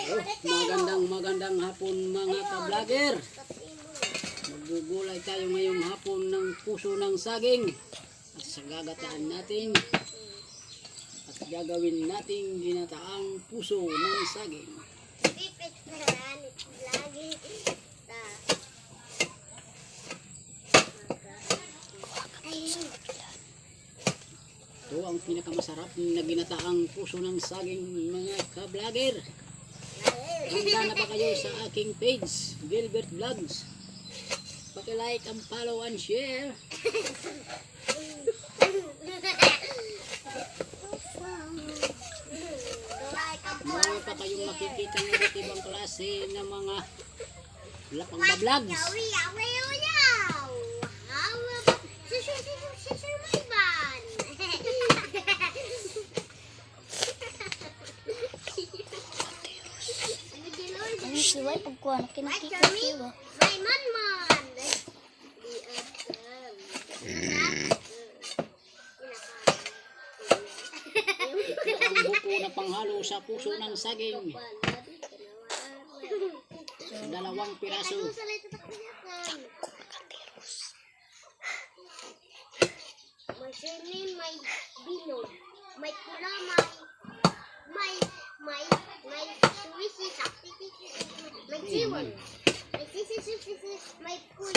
Magandang hapon mga ka-vlogger. Magugulay tayo ngayong hapon ng puso ng saging. At sa gagataan natin at gagawin nating ginataang puso ng saging. Ito ang pinakamasarap na ginataang puso ng saging mga ka-vlogger. Handa na ba kayo sa aking page, Gilbert Vlogs? Paki-like and follow and share. Marami pa kayong makikita ng iba't ibang klase ng mga lapang vlogs. Siway pagkuha na kinakikasiwa. May man. Ang buko na panghalo sa puso ng saging. 2 piraso. May sinin, may bilog, may pula, may suwisi, may siwan, may sisi, may puy.